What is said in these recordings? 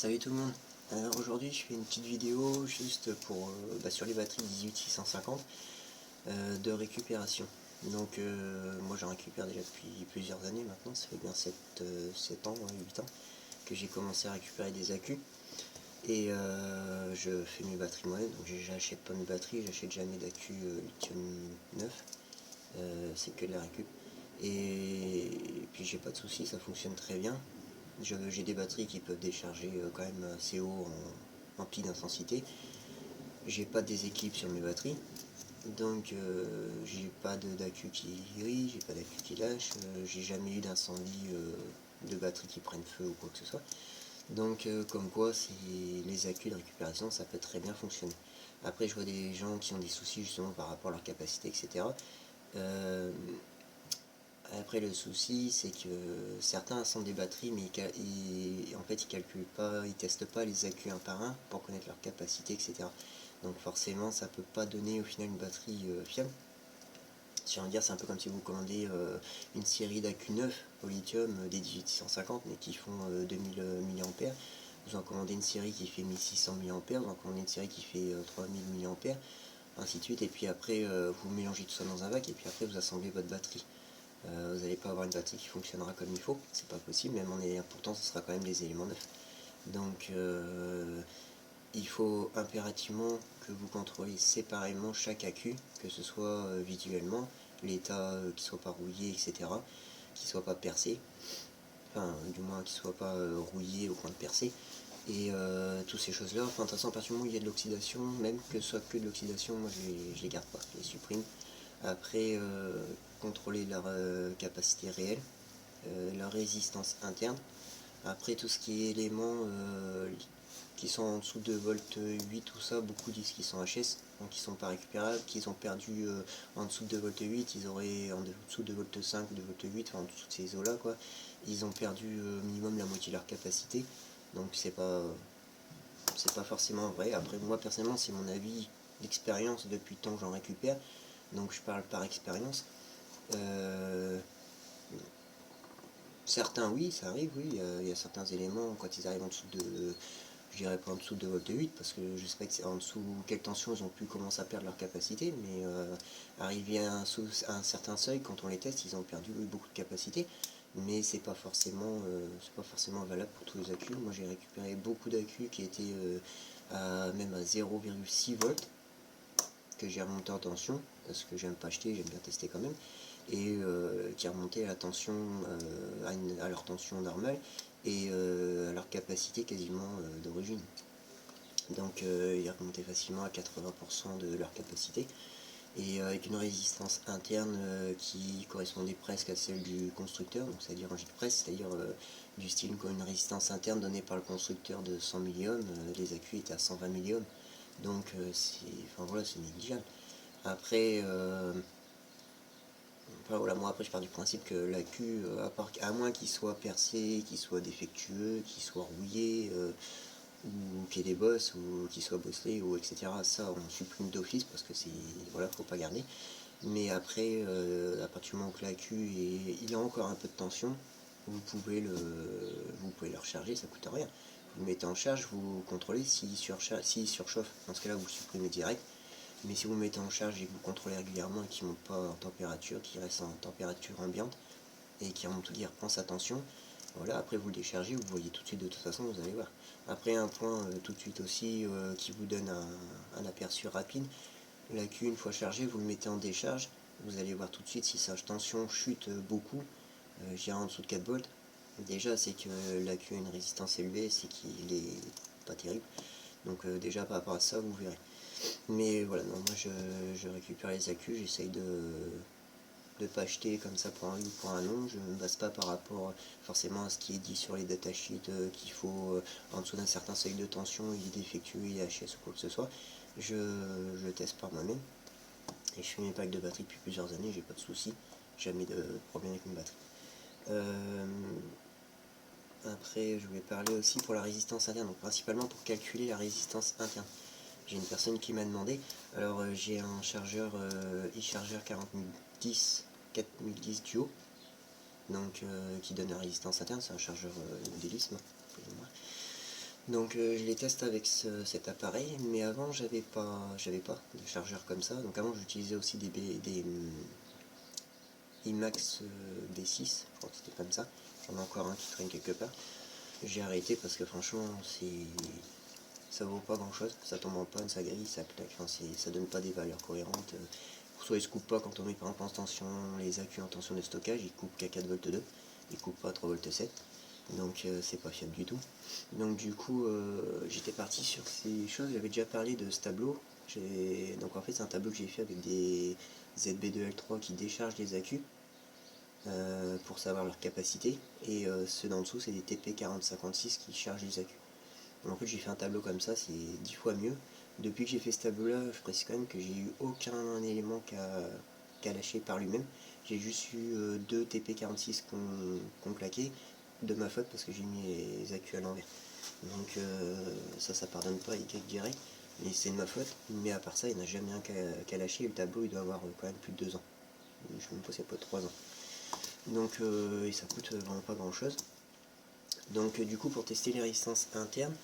Salut tout le monde. Alors aujourd'hui je fais une petite vidéo juste pour sur les batteries 18650 de récupération. Donc moi j'en récupère déjà depuis plusieurs années maintenant, ça fait bien 7 ans, 8 ans que j'ai commencé à récupérer des accus. Et je fais mes batteries moi-même, donc j'achète pas mes batteries, j'achète jamais d'accus lithium neuf, c'est que de la récup. Et puis j'ai pas de soucis, ça fonctionne très bien. J'ai des batteries qui peuvent décharger quand même assez haut en pic d'intensité. J'ai pas de déséquilibre sur mes batteries, donc j'ai pas d'accu qui grille, j'ai pas d'accu qui lâche, j'ai jamais eu d'incendie de batterie qui prennent feu ou quoi que ce soit. Donc comme quoi les accus de récupération ça peut très bien fonctionner. Après je vois des gens qui ont des soucis justement par rapport à leur capacité, etc. Après le souci c'est que certains assemblent des batteries mais en fait ils calculent pas, ils testent pas les accus un par un pour connaître leur capacité, etc. Donc forcément ça peut pas donner au final une batterie fiable. Si on veut dire, c'est un peu comme si vous commandez une série d'accus neufs au lithium des 18650 mais qui font 2000 mAh. Vous en commandez une série qui fait 1600 mAh, vous en commandez une série qui fait 3000 mAh, ainsi de suite, et puis après vous mélangez tout ça dans un bac et puis après vous assemblez votre batterie. Vous n'allez pas avoir une batterie qui fonctionnera comme il faut, c'est pas possible, même pourtant ce sera quand même des éléments neufs. Donc il faut impérativement que vous contrôlez séparément chaque accu, que ce soit visuellement, l'état qui soit pas rouillé, etc., qui soit pas percé, enfin du moins qui soit pas rouillé au point de percer, et toutes ces choses là. Enfin de toute façon à partir du moment où il y a de l'oxydation, même que ce soit que de l'oxydation, moi je les garde pas, je les supprime. Après contrôler leur capacité réelle, leur résistance interne. Après tout ce qui est éléments qui sont en dessous de volt 8, tout ça, beaucoup disent qu'ils sont HS, donc ils sont pas récupérables, qu'ils ont perdu en dessous de volt 8, ils auraient en dessous de volt 5 ou de volt 8, enfin en dessous de ces eaux là quoi, ils ont perdu minimum la moitié de leur capacité, donc c'est pas forcément vrai. Après moi personnellement c'est mon avis d'expérience depuis le temps que j'en récupère, donc je parle par expérience. Certains oui, ça arrive, oui, il y a certains éléments quand ils arrivent en dessous de, je dirais pas en dessous de volt 8 parce que je sais pas en dessous quelle tension ils ont pu commencer à perdre leur capacité, mais arrivé à un certain seuil, quand on les teste, ils ont perdu beaucoup de capacité, mais c'est pas forcément valable pour tous les accus. Moi j'ai récupéré beaucoup d'accus qui étaient même à 0,6 volts, que j'ai remonté en tension, parce que j'aime pas acheter, j'aime bien tester quand même, et qui remontait à la tension, à leur tension normale, et à leur capacité quasiment d'origine. Donc ils remontaient facilement à 80% de leur capacité, et avec une résistance interne qui correspondait presque à celle du constructeur, donc c'est-à-dire en J press, c'est-à-dire du style une résistance interne donnée par le constructeur de 100 milliohms, les accus étaient à 120 milliohms, donc c'est négligeable. Après, voilà, moi après je pars du principe que l'accu, à moins qu'il soit percé, qu'il soit défectueux, qu'il soit rouillé, ou qu'il y ait des bosses, ou qu'il soit bosselé, ou etc. Ça on supprime d'office parce que voilà, faut pas garder. Mais après, à partir du moment que l'accu il a encore un peu de tension, vous pouvez le recharger, ça coûte rien. Vous le mettez en charge, vous contrôlez s'il surchauffe, dans ce cas là vous le supprimez direct. Mais si vous le mettez en charge et que vous contrôlez régulièrement et qu'il ne monte pas en température, qu'il reste en température ambiante et qu'il reprend sa tension, voilà, après vous le déchargez, vous voyez tout de suite, de toute façon, vous allez voir. Après un point tout de suite aussi qui vous donne un aperçu rapide, l'accu une fois chargé, vous le mettez en décharge, vous allez voir tout de suite si sa tension chute beaucoup, je dirais en dessous de 4 volts. Déjà c'est que l'accu a une résistance élevée, c'est qu'il est pas terrible. Donc déjà par rapport à ça, vous verrez. Mais voilà, non, moi je récupère les accus, j'essaye de ne pas acheter comme ça pour un oui ou pour un non, je ne me base pas par rapport forcément à ce qui est dit sur les datasheets qu'il faut en dessous d'un certain seuil de tension, il est défectueux, il est HS ou quoi que ce soit. Je teste par moi-même et je fais mes packs de batterie depuis plusieurs années, j'ai pas de soucis, jamais de problème avec une batterie. Après je voulais parler aussi pour la résistance interne, donc principalement pour calculer la résistance interne. J'ai une personne qui m'a demandé, alors j'ai un chargeur e-charger 4010 duo, donc qui donne la résistance interne, c'est un chargeur d'hélice, plus ou moins. Donc je les teste avec cet appareil, mais avant j'avais pas de chargeur comme ça. Donc avant j'utilisais aussi des IMAX B6, je crois que c'était comme ça. J'en ai encore un qui traîne quelque part. J'ai arrêté parce que franchement ça vaut pas grand chose, ça tombe en panne, ça grille, ça claque, enfin, ça donne pas des valeurs cohérentes. Soit il se coupe pas quand on met par exemple en tension, les accus en tension de stockage, il coupe qu'à 4,2 V, il coupe pas à 3,7 V, donc c'est pas fiable du tout. Donc du coup j'étais parti sur ces choses, j'avais déjà parlé de ce tableau. Donc en fait c'est un tableau que j'ai fait avec des ZB2L3 qui déchargent les accus pour savoir leur capacité, et ceux d'en dessous c'est des TP4056 qui chargent les accus. En fait j'ai fait un tableau comme ça, c'est 10 fois mieux. Depuis que j'ai fait ce tableau là, je précise quand même que j'ai eu aucun élément qu'à lâcher par lui-même. J'ai juste eu 2 TP46 qu'on claqué, de ma faute parce que j'ai mis les accus à l'envers. Donc ça pardonne pas, il claque direct, mais c'est de ma faute. Mais à part ça, il n'y en a jamais un qu'à lâcher, et le tableau il doit avoir quand même plus de 2 ans. Je me pose, il n'y a pas de 3 ans. Donc et ça coûte vraiment pas grand chose. Donc du coup pour tester les résistances internes,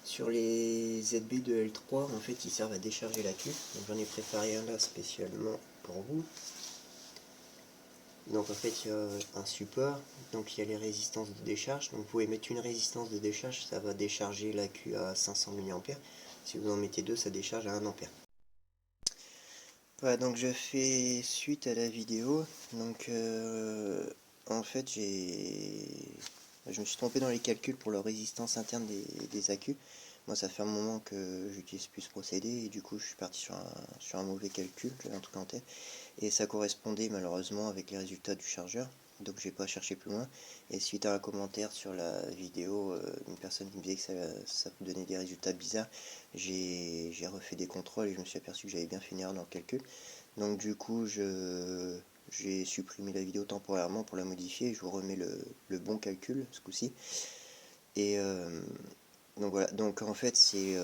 sur les ZB de L3, en fait, ils servent à décharger l'accu. Donc j'en ai préparé un là spécialement pour vous. Donc en fait, il y a un support, donc il y a les résistances de décharge. Donc vous pouvez mettre une résistance de décharge, ça va décharger l'accu à 500 mA. Si vous en mettez deux, ça décharge à 1 A. Voilà, donc je fais suite à la vidéo. Donc en fait, je me suis trompé dans les calculs pour la résistance interne des accus. Moi, ça fait un moment que j'utilise plus ce procédé, et du coup, je suis parti sur un mauvais calcul, j'avais un truc en tête, et ça correspondait malheureusement avec les résultats du chargeur, donc j'ai pas cherché plus loin. Et suite à un commentaire sur la vidéo, une personne qui me disait que ça donnait des résultats bizarres, j'ai refait des contrôles et je me suis aperçu que j'avais bien fait une erreur dans le calcul. Donc du coup, j'ai supprimé la vidéo temporairement pour la modifier, et je vous remets le bon calcul ce coup-ci. Et donc voilà, donc en fait c'est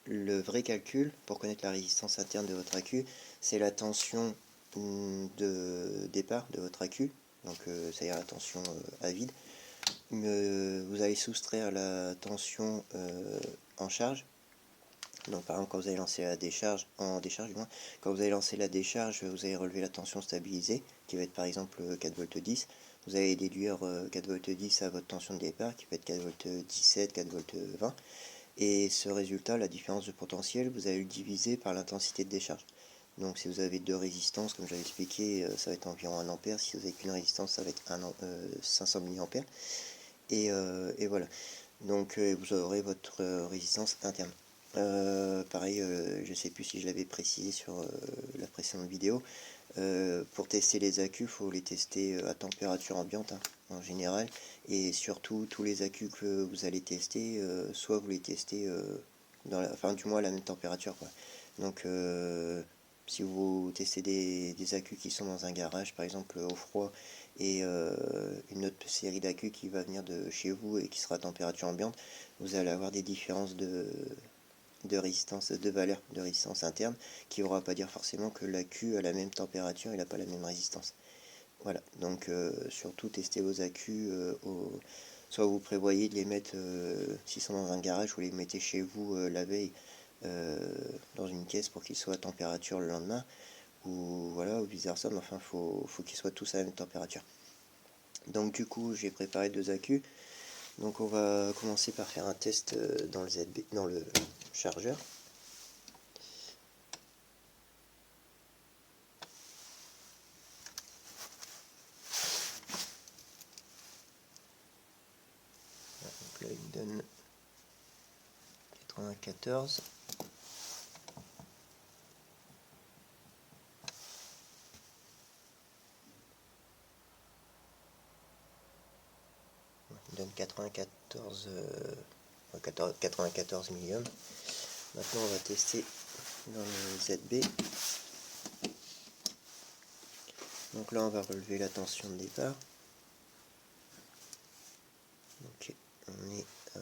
le vrai calcul pour connaître la résistance interne de votre accu, c'est la tension de départ de votre accu, donc c'est-à-dire la tension à vide. Vous allez soustraire la tension en charge. Donc par exemple quand vous allez lancer la décharge, en décharge du moins, quand vous allez lancer la décharge, vous allez relever la tension stabilisée, qui va être par exemple 4,10 V. Vous allez déduire 4,10 V à votre tension de départ, qui peut être 4,17 V, 4,20 V. Et ce résultat, la différence de potentiel, vous allez le diviser par l'intensité de décharge. Donc si vous avez deux résistances, comme j'avais expliqué, ça va être environ 1 A. Si vous avez qu'une résistance, ça va être 500 mA. Et voilà. Donc vous aurez votre résistance interne. Pareil, je ne sais plus si je l'avais précisé sur la précédente vidéo. Pour tester les accus, il faut les tester à température ambiante en général. Et surtout, tous les accus que vous allez tester, soit vous les testez enfin du moins à la même température, quoi. Donc si vous testez des accus qui sont dans un garage, par exemple au froid, et une autre série d'accus qui va venir de chez vous et qui sera à température ambiante, vous allez avoir des différences de résistance, de valeur de résistance interne, qui ne aura pas dire forcément que l'accu à la même température, il n'a pas la même résistance. Voilà, donc surtout testez vos accus, soit vous prévoyez de les mettre, s'ils sont dans un garage, vous les mettez chez vous la veille, dans une caisse pour qu'ils soient à température le lendemain, ou voilà, ou vice versa, mais enfin faut qu'ils soient tous à la même température. Donc du coup j'ai préparé deux accus. Donc on va commencer par faire un test dans le chargeur. Donc là il me donne 94. Il donne 94 millions. Maintenant on va tester dans le ZB. Donc là on va relever la tension de départ. Ok, on est à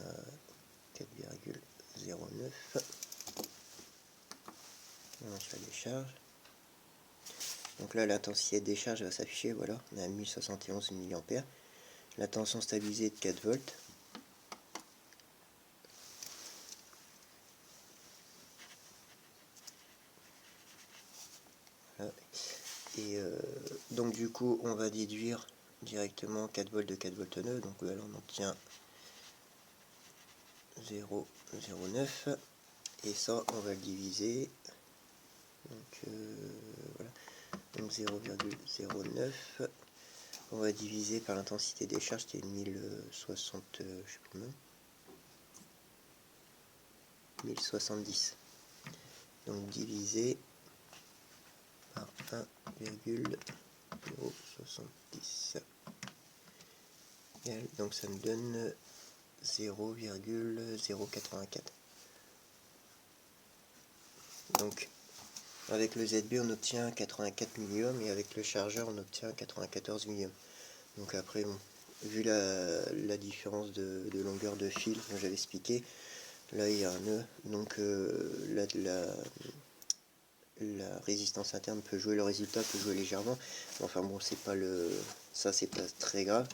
4,09. On lance la décharge. Donc là l'intensité de décharge va s'afficher, voilà, on est à 1071 mA. La tension stabilisée est de 4 volts. Et donc du coup on va déduire directement 4 volts de 4 volts 9, donc là on obtient 0,09, et ça on va le diviser, donc voilà, donc 0,09 on va diviser par l'intensité des charges qui est 1060, je sais plus même, 1070, donc divisé par 1,070, donc ça nous donne 0,084. Donc avec le ZB on obtient 84 milliohms et avec le chargeur on obtient 94 milliohms. Donc après, bon, vu la différence de longueur de fil que j'avais expliqué, là il y a un nœud, donc la résistance interne peut jouer, le résultat peut jouer légèrement. Enfin bon, c'est pas très grave.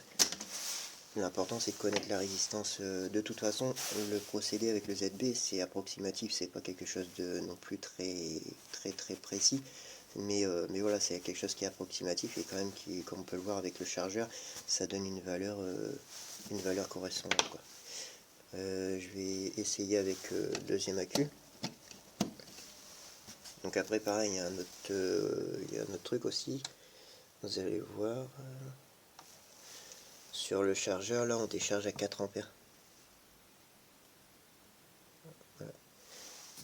L'important c'est de connaître la résistance. De toute façon, le procédé avec le ZB c'est approximatif, c'est pas quelque chose de non plus très précis. Mais voilà, c'est quelque chose qui est approximatif et quand même qui, comme on peut le voir avec le chargeur, ça donne une valeur correspondante, quoi. Je vais essayer avec le deuxième accu. Donc après pareil, il y a un autre truc aussi. Vous allez voir. Sur le chargeur, là on décharge à 4 ampères. Voilà.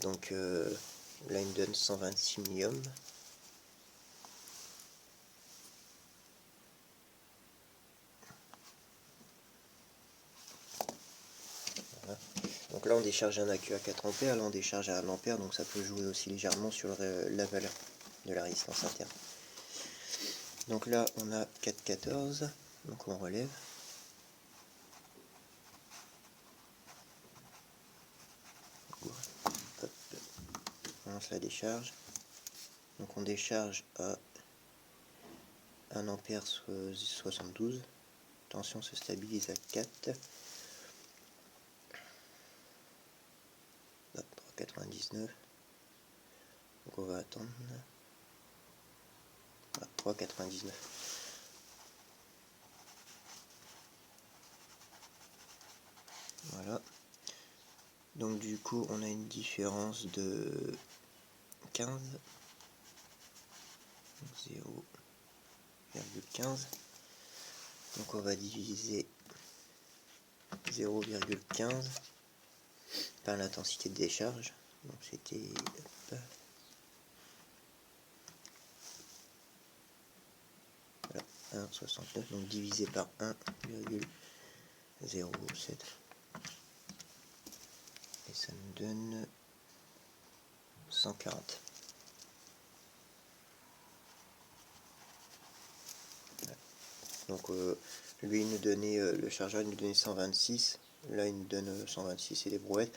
Donc là il me donne 126 milliohms. Voilà. Donc là on décharge un accu à 4 ampères, là on décharge à 1 ampère, donc ça peut jouer aussi légèrement sur la valeur de la résistance interne. Donc là on a 4,14, donc on relève. Hop. On lance la décharge. Donc on décharge à 1 ampère 72. Tension se stabilise à 4. 3,99. Donc on va attendre à 3,99. Voilà. Donc du coup on a une différence de 15. 0,15. Donc on va diviser 0,15 par l'intensité de décharge. Donc c'était 1,69, donc divisé par 1,07. Et ça nous donne 140. Voilà. Donc lui il nous donnait, le chargeur il nous donnait 126, là il nous donne 126 et des brouettes,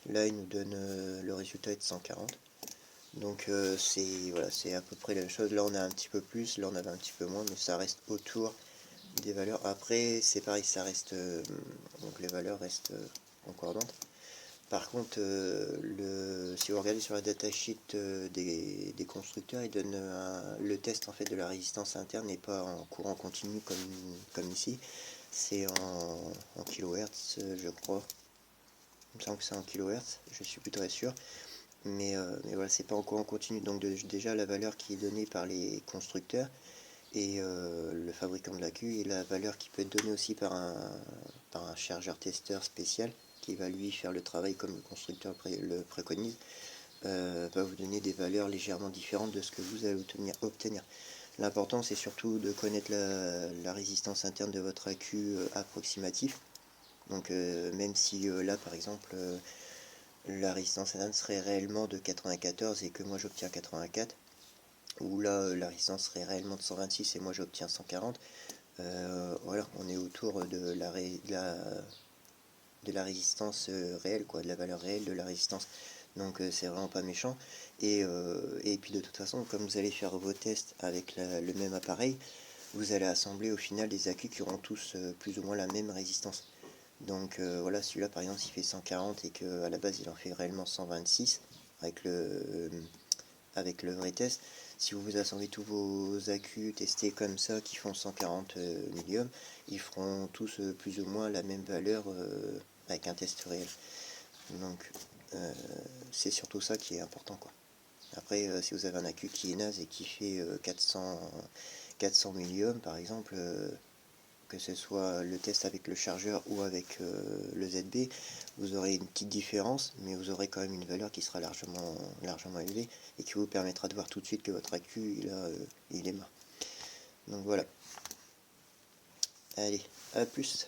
là il nous donne le résultat est de 140. Donc voilà, c'est à peu près la même chose. Là on a un petit peu plus, là on avait un petit peu moins, mais ça reste autour des valeurs. Après c'est pareil, ça reste donc les valeurs restent concordantes. Par contre, si vous regardez sur la datasheet des constructeurs, ils donnent le test en fait de la résistance interne n'est pas en courant continu comme ici, c'est en kHz, je crois. Il me semble que c'est en kHz, je suis plus très sûr. Mais voilà, c'est pas en courant continu. Donc déjà la valeur qui est donnée par les constructeurs et le fabricant de l'accu, et la valeur qui peut être donnée aussi par un chargeur testeur spécial qui va lui faire le travail comme le constructeur le préconise, va vous donner des valeurs légèrement différentes de ce que vous allez obtenir. L'important c'est surtout de connaître la résistance interne de votre accu approximatif. Donc même si là par exemple la résistance interne serait réellement de 94 et que moi j'obtiens 84, ou là la résistance serait réellement de 126 et moi j'obtiens 140, voilà, on est autour de la résistance réelle, quoi, de la valeur réelle de la résistance. Donc c'est vraiment pas méchant. Et puis de toute façon, comme vous allez faire vos tests avec le même appareil, vous allez assembler au final des accus qui auront tous plus ou moins la même résistance. Donc voilà, celui-là par exemple s'il fait 140 et qu'à la base il en fait réellement 126 avec le vrai test, si vous assemblez tous vos accus testés comme ça, qui font 140 milliohms, ils feront tous plus ou moins la même valeur avec un test réel. Donc c'est surtout ça qui est important, quoi. Après, si vous avez un accu qui est naze et qui fait 400 milliohms par exemple, que ce soit le test avec le chargeur ou avec le ZB, vous aurez une petite différence, mais vous aurez quand même une valeur qui sera largement élevée et qui vous permettra de voir tout de suite que votre accu il est mort. Donc voilà. Allez, à plus.